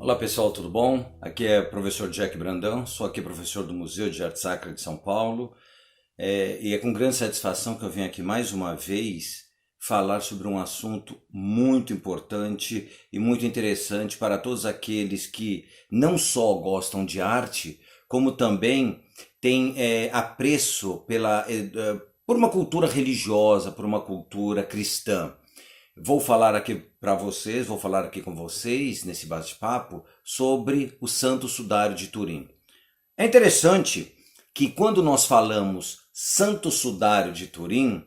Olá pessoal, tudo bom? Aqui é o professor Jack Brandão, sou aqui professor do Museu de Arte Sacra de São Paulo e é com grande satisfação que eu venho aqui mais uma vez falar sobre um assunto muito importante e muito interessante para todos aqueles que não só gostam de arte, como também têm apreço por uma cultura religiosa, por uma cultura cristã. Vou falar aqui com vocês nesse bate-papo sobre o Santo Sudário de Turim. É interessante que quando nós falamos Santo Sudário de Turim,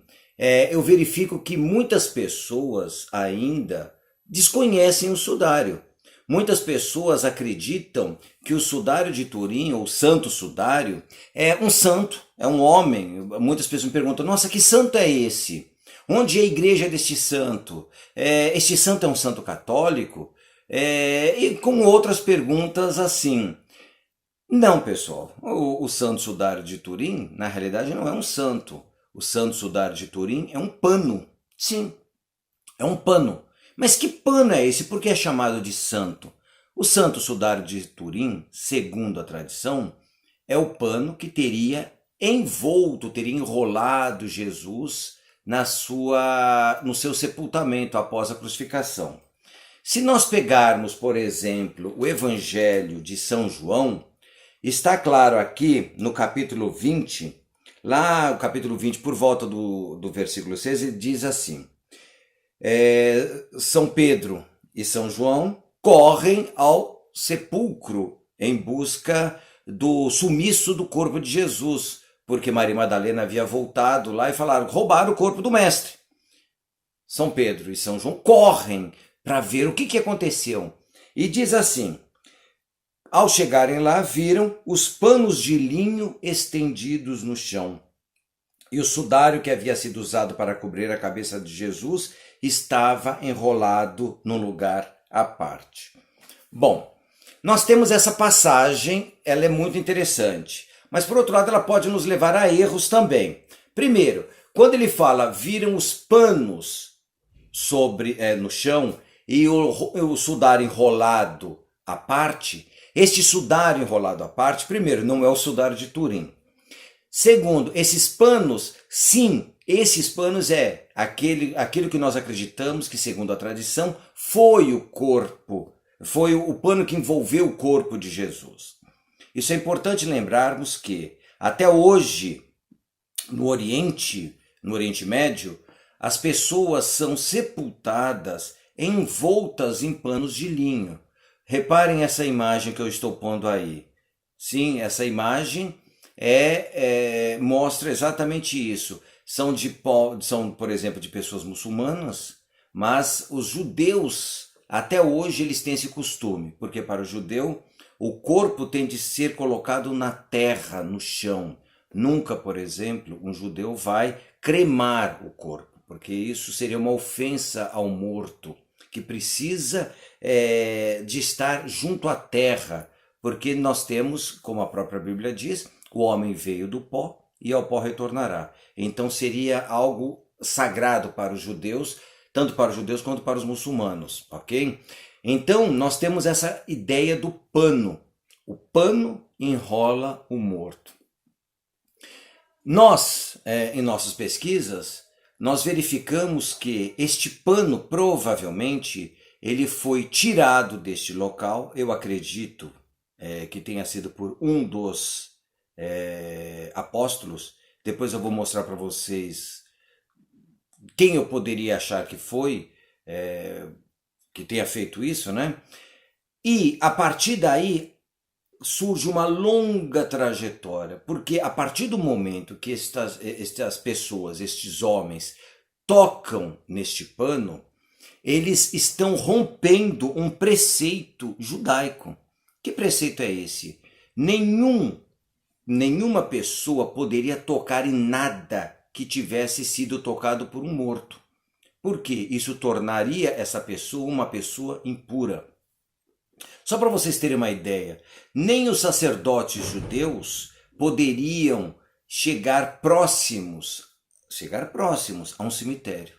eu verifico que muitas pessoas ainda desconhecem o sudário. Muitas pessoas acreditam que o Sudário de Turim, ou Santo Sudário, é um santo, é um homem. Muitas pessoas me perguntam, nossa, que santo é esse? Onde é a igreja deste santo? Este santo é um santo católico? E com outras perguntas assim. Não, pessoal. O Santo Sudário de Turim, na realidade, não é um santo. O Santo Sudário de Turim é um pano. Sim, é um pano. Mas que pano é esse? Por que é chamado de santo? O Santo Sudário de Turim, segundo a tradição, é o pano que teria enrolado Jesus no seu sepultamento após a crucificação. Se nós pegarmos, por exemplo, o Evangelho de São João, está claro aqui no capítulo 20, lá o capítulo 20, por volta do versículo 6, ele diz assim: São Pedro e São João correm ao sepulcro em busca do sumiço do corpo de Jesus, porque Maria Madalena havia voltado lá e falaram, roubaram o corpo do mestre. São Pedro e São João correm para ver o que aconteceu. E diz assim, ao chegarem lá, viram os panos de linho estendidos no chão. E o sudário que havia sido usado para cobrir a cabeça de Jesus estava enrolado num lugar à parte. Bom, nós temos essa passagem, ela é muito interessante. Mas, por outro lado, ela pode nos levar a erros também. Primeiro, quando ele fala, viram os panos no chão e o sudário enrolado à parte, este sudário enrolado à parte, primeiro, não é o sudário de Turim. Segundo, esses panos, sim, esses panos aquilo que nós acreditamos que, segundo a tradição, foi o corpo, foi o pano que envolveu o corpo de Jesus. Isso é importante lembrarmos que, até hoje, no Oriente Médio, as pessoas são sepultadas envoltas em panos de linho. Reparem essa imagem que eu estou pondo aí. Sim, essa imagem mostra exatamente isso. São, por exemplo, de pessoas muçulmanas, mas os judeus, até hoje, eles têm esse costume, porque para o judeu, o corpo tem de ser colocado na terra, no chão. Nunca, por exemplo, um judeu vai cremar o corpo, porque isso seria uma ofensa ao morto, que precisa de estar junto à terra, porque nós temos, como a própria Bíblia diz, o homem veio do pó e ao pó retornará. Então seria algo sagrado para os judeus, tanto para os judeus quanto para os muçulmanos, ok? Então, nós temos essa ideia do pano. O pano enrola o morto. Nós, em nossas pesquisas, nós verificamos que este pano, provavelmente, ele foi tirado deste local. Eu acredito que tenha sido por um dos apóstolos. Depois eu vou mostrar para vocês quem eu poderia achar que foi, que tenha feito isso, né? E a partir daí surge uma longa trajetória, porque a partir do momento que estas pessoas, estes homens, tocam neste pano, eles estão rompendo um preceito judaico. Que preceito é esse? Nenhuma pessoa poderia tocar em nada que tivesse sido tocado por um morto. Porque isso tornaria essa pessoa uma pessoa impura. Só para vocês terem uma ideia, nem os sacerdotes judeus poderiam chegar próximos a um cemitério.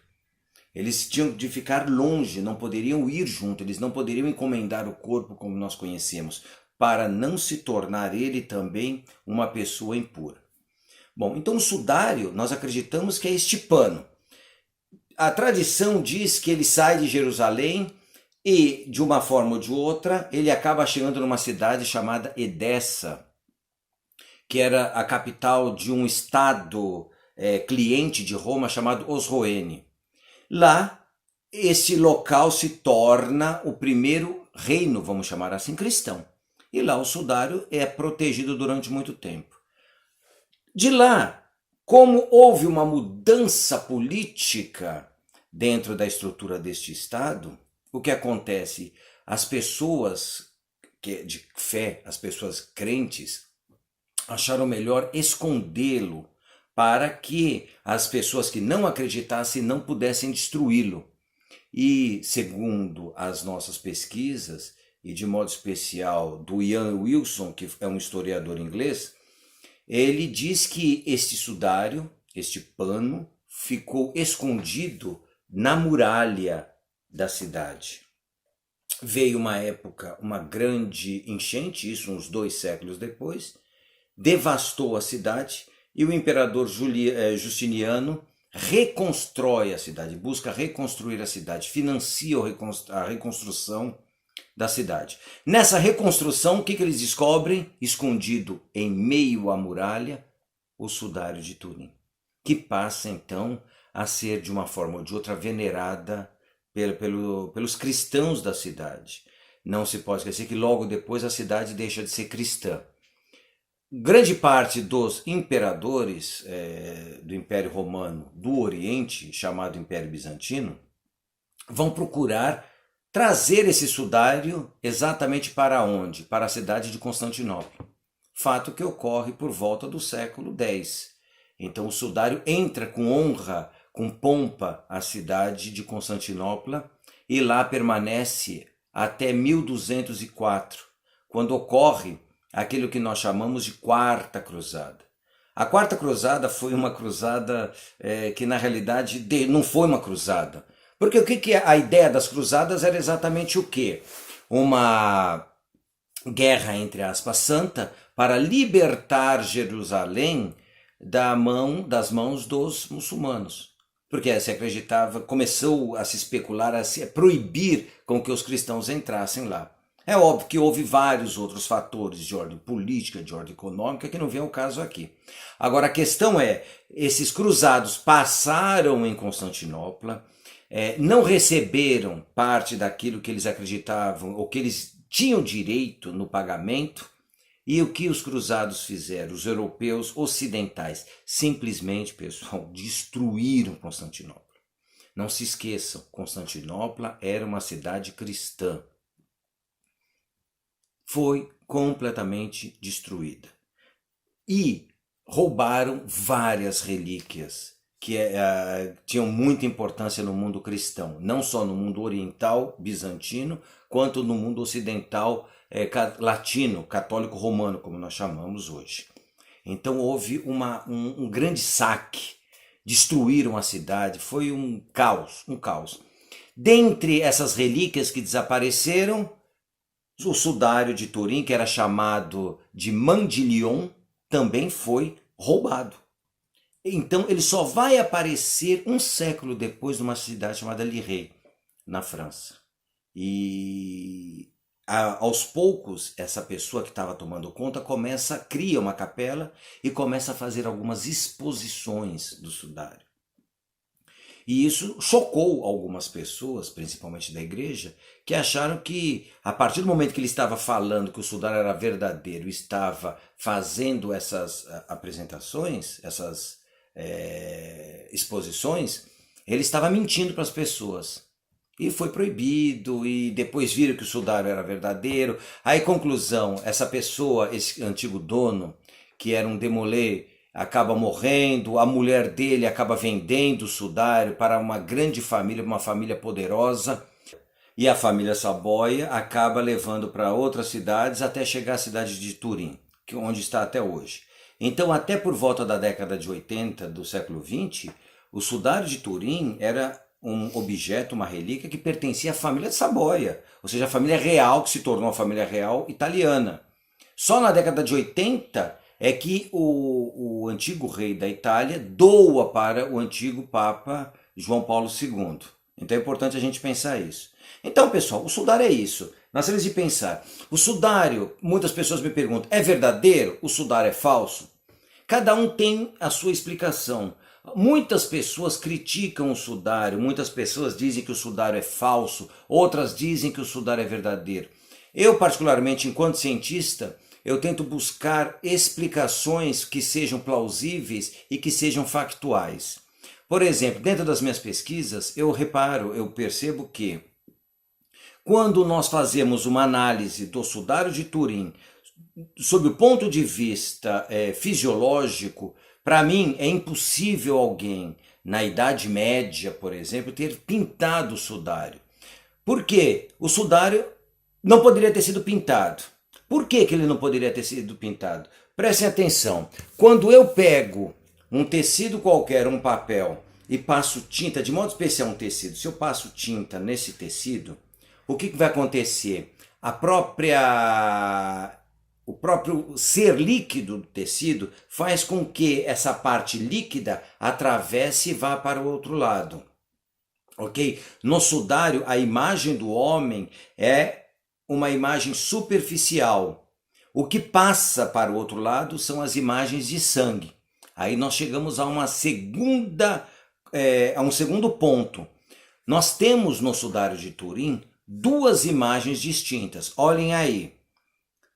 Eles tinham de ficar longe, não poderiam ir junto, eles não poderiam encomendar o corpo como nós conhecemos, para não se tornar ele também uma pessoa impura. Bom, então o sudário, nós acreditamos que é este pano. A tradição diz que ele sai de Jerusalém e, de uma forma ou de outra, ele acaba chegando numa cidade chamada Edessa, que era a capital de um estado cliente de Roma chamado Osroene. Lá, esse local se torna o primeiro reino, vamos chamar assim, cristão. E lá o sudário é protegido durante muito tempo. De lá, como houve uma mudança política dentro da estrutura deste Estado, o que acontece? As pessoas de fé, as pessoas crentes, acharam melhor escondê-lo para que as pessoas que não acreditassem não pudessem destruí-lo. E, segundo as nossas pesquisas, e de modo especial do Ian Wilson, que é um historiador inglês, ele diz que este sudário, este pano, ficou escondido na muralha da cidade. Veio uma época, uma grande enchente, isso uns 2 séculos depois, devastou a cidade e o imperador Justiniano reconstrói a cidade, busca reconstruir a cidade, financia a reconstrução da cidade. Nessa reconstrução, o que eles descobrem? Escondido em meio à muralha, o sudário de Turim, que passa então a ser de uma forma ou de outra venerada pelos cristãos da cidade. Não se pode esquecer que logo depois a cidade deixa de ser cristã. Grande parte dos imperadores do Império Romano do Oriente, chamado Império Bizantino, vão procurar trazer esse sudário exatamente para onde? Para a cidade de Constantinopla. Fato que ocorre por volta do século X. Então o sudário entra com honra, com pompa, à cidade de Constantinopla e lá permanece até 1204, quando ocorre aquilo que nós chamamos de Quarta Cruzada. A Quarta Cruzada foi uma cruzada que na realidade não foi uma cruzada. Porque o que a ideia das cruzadas era exatamente o quê? Uma guerra, entre aspas, santa, para libertar Jerusalém das mãos dos muçulmanos. Porque se acreditava, começou a se especular, a se proibir com que os cristãos entrassem lá. É óbvio que houve vários outros fatores de ordem política, de ordem econômica, que não vem ao caso aqui. Agora a questão é, esses cruzados passaram em Constantinopla, não receberam parte daquilo que eles acreditavam ou que eles tinham direito no pagamento. E o que os cruzados fizeram? Os europeus ocidentais simplesmente, pessoal, destruíram Constantinopla. Não se esqueçam, Constantinopla era uma cidade cristã. Foi completamente destruída. E roubaram várias relíquias que tinham muita importância no mundo cristão, não só no mundo oriental bizantino, quanto no mundo ocidental latino, católico romano, como nós chamamos hoje. Então houve um grande saque, destruíram a cidade, foi um caos, um caos. Dentre essas relíquias que desapareceram, o sudário de Turim, que era chamado de Mandilion, também foi roubado. Então ele só vai aparecer um século depois numa cidade chamada Lirey, na França. E aos poucos, essa pessoa que estava tomando conta cria uma capela e começa a fazer algumas exposições do sudário. E isso chocou algumas pessoas, principalmente da igreja, que acharam que, a partir do momento que ele estava falando que o sudário era verdadeiro, estava fazendo essas apresentações, essas exposições, ele estava mentindo para as pessoas. E foi proibido, e depois viram que o sudário era verdadeiro. Aí, conclusão, essa pessoa, esse antigo dono, que era um demolê, acaba morrendo, a mulher dele acaba vendendo o sudário para uma grande família, uma família poderosa, e a família Saboia acaba levando para outras cidades até chegar à cidade de Turim, onde está até hoje. Então, até por volta da década de 80 do século XX, o sudário de Turim era um objeto, uma relíquia que pertencia à família de Savoia, ou seja, a família real que se tornou a família real italiana. Só na década de 80 é que o antigo rei da Itália doa para o antigo Papa João Paulo II. Então é importante a gente pensar isso. Então, pessoal, o sudário é isso. Nós temos de pensar. O sudário, muitas pessoas me perguntam, é verdadeiro? O sudário é falso? Cada um tem a sua explicação. Muitas pessoas criticam o sudário, muitas pessoas dizem que o sudário é falso, outras dizem que o sudário é verdadeiro. Eu, particularmente, enquanto cientista, eu tento buscar explicações que sejam plausíveis e que sejam factuais. Por exemplo, dentro das minhas pesquisas, eu percebo que quando nós fazemos uma análise do sudário de Turim sob o ponto de vista fisiológico, para mim é impossível alguém na Idade Média, por exemplo, ter pintado o sudário. Por quê? O sudário não poderia ter sido pintado. Por que ele não poderia ter sido pintado? Prestem atenção. Quando eu pego um tecido qualquer, um papel, e passo tinta, de modo especial um tecido, se eu passo tinta nesse tecido, o que vai acontecer? O próprio ser líquido do tecido faz com que essa parte líquida atravesse e vá para o outro lado. Ok? No sudário, a imagem do homem é uma imagem superficial. O que passa para o outro lado são as imagens de sangue. Aí nós chegamos a um segundo ponto. Nós temos no sudário de Turim duas imagens distintas. Olhem aí.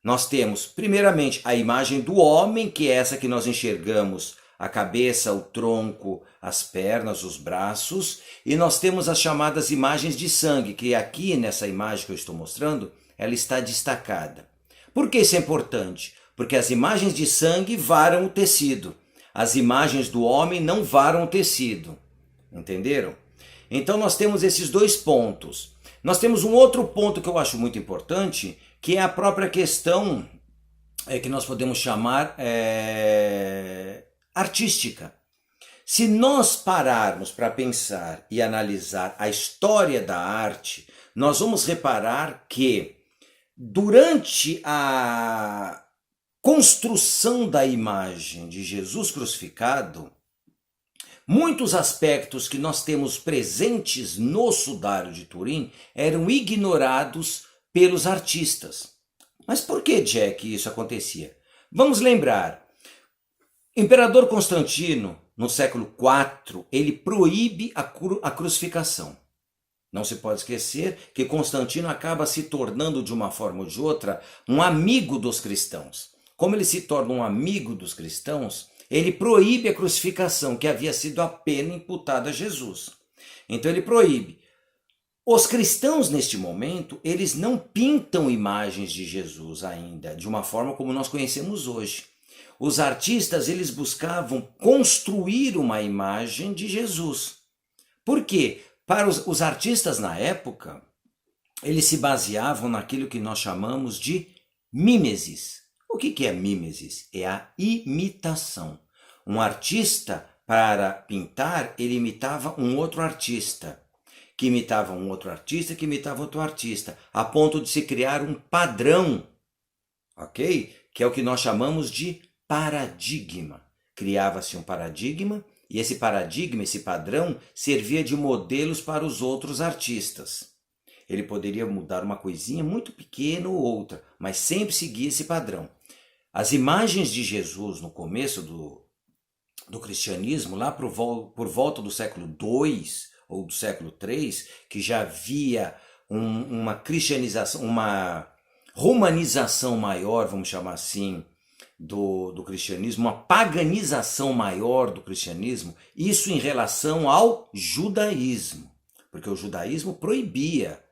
Nós temos, primeiramente, a imagem do homem, que é essa que nós enxergamos, a cabeça, o tronco, as pernas, os braços, e nós temos as chamadas imagens de sangue, que aqui nessa imagem que eu estou mostrando, ela está destacada. Por que isso é importante? Porque as imagens de sangue varam o tecido, as imagens do homem não varam o tecido. Entenderam? Então nós temos esses dois pontos. Nós temos um outro ponto que eu acho muito importante, que é a própria questão que nós podemos chamar artística. Se nós pararmos para pensar e analisar a história da arte, nós vamos reparar que durante a construção da imagem de Jesus crucificado, muitos aspectos que nós temos presentes no sudário de Turim eram ignorados pelos artistas. Mas por que, Jack, isso acontecia? Vamos lembrar, Imperador Constantino, no século IV, ele proíbe a crucificação. Não se pode esquecer que Constantino acaba se tornando, de uma forma ou de outra, um amigo dos cristãos. Como ele se torna um amigo dos cristãos, ele proíbe a crucificação, que havia sido a pena imputada a Jesus. Então ele proíbe. Os cristãos, neste momento, eles não pintam imagens de Jesus ainda, de uma forma como nós conhecemos hoje. Os artistas, eles buscavam construir uma imagem de Jesus. Por quê? Para os artistas na época, eles se baseavam naquilo que nós chamamos de mimesis. O que é mimesis? É a imitação. Um artista, para pintar, ele imitava um outro artista, que imitava um outro artista, que imitava outro artista, a ponto de se criar um padrão, ok? Que é o que nós chamamos de paradigma. Criava-se um paradigma, e esse paradigma, esse padrão, servia de modelos para os outros artistas. Ele poderia mudar uma coisinha muito pequena ou outra, mas sempre seguia esse padrão. As imagens de Jesus no começo do cristianismo, lá por volta do século II ou do século III, que já havia uma cristianização, uma romanização maior, vamos chamar assim, do cristianismo, uma paganização maior do cristianismo, isso em relação ao judaísmo, porque o judaísmo proibia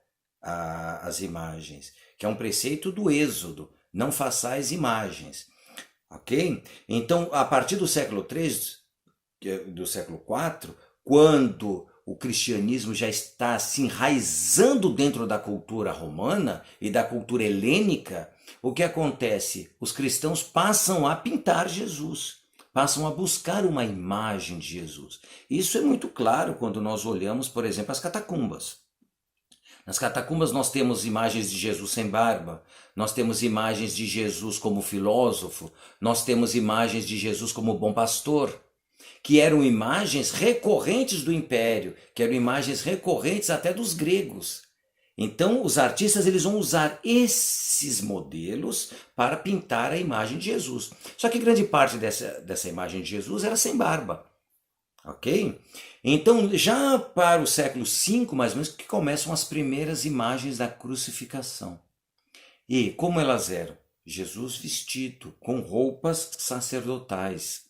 as imagens, que é um preceito do Êxodo, não façais imagens, ok? Então, a partir do século III, do século IV, quando o cristianismo já está se enraizando dentro da cultura romana e da cultura helênica, o que acontece? Os cristãos passam a pintar Jesus. passam a buscar uma imagem de Jesus. Isso é muito claro quando nós olhamos, por exemplo, as catacumbas. Nas catacumbas nós temos imagens de Jesus sem barba, nós temos imagens de Jesus como filósofo, nós temos imagens de Jesus como bom pastor, que eram imagens recorrentes do império, que eram imagens recorrentes até dos gregos. Então os artistas eles vão usar esses modelos para pintar a imagem de Jesus. Só que grande parte dessa imagem de Jesus era sem barba. Ok? Então, já para o século V, mais ou menos, que começam as primeiras imagens da crucificação. E como elas eram? Jesus vestido, com roupas sacerdotais.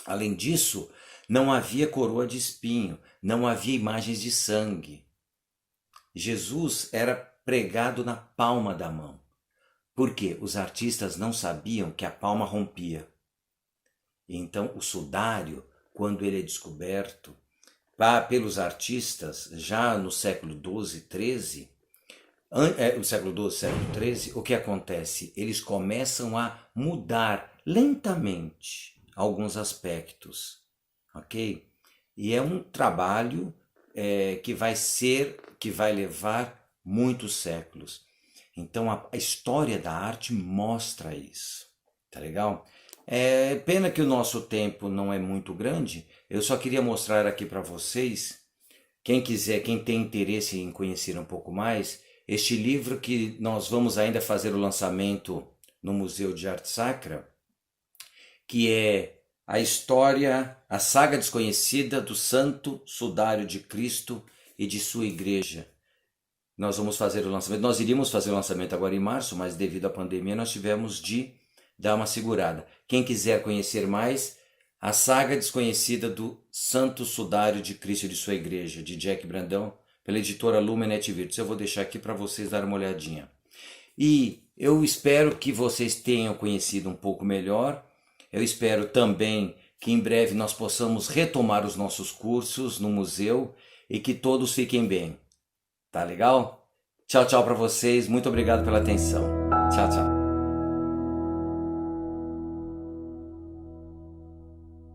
Além disso, não havia coroa de espinho, não havia imagens de sangue. Jesus era pregado na palma da mão. Por quê? Os artistas não sabiam que a palma rompia. Então, o sudário, quando ele é descoberto pelos artistas, já no século XII, XIII, no século XII, século XIII, o que acontece? Eles começam a mudar lentamente alguns aspectos, ok? E é um trabalho que vai levar muitos séculos. Então a história da arte mostra isso, tá legal? É pena que o nosso tempo não é muito grande. Eu só queria mostrar aqui para vocês, quem quiser, quem tem interesse em conhecer um pouco mais, este livro que nós vamos ainda fazer o lançamento no Museu de Arte Sacra, que é a história, a saga desconhecida do Santo Sudário de Cristo e de sua igreja. Nós vamos fazer o lançamento, nós iríamos fazer o lançamento agora em março, mas devido à pandemia nós tivemos de dar uma segurada. Quem quiser conhecer mais, a saga desconhecida do Santo Sudário de Cristo e de sua igreja, de Jack Brandão, pela editora Lumenet Virtus. Eu vou deixar aqui para vocês darem uma olhadinha. E eu espero que vocês tenham conhecido um pouco melhor. Eu espero também que em breve nós possamos retomar os nossos cursos no museu e que todos fiquem bem. Tá legal? Tchau, tchau para vocês. Muito obrigado pela atenção. Tchau, tchau.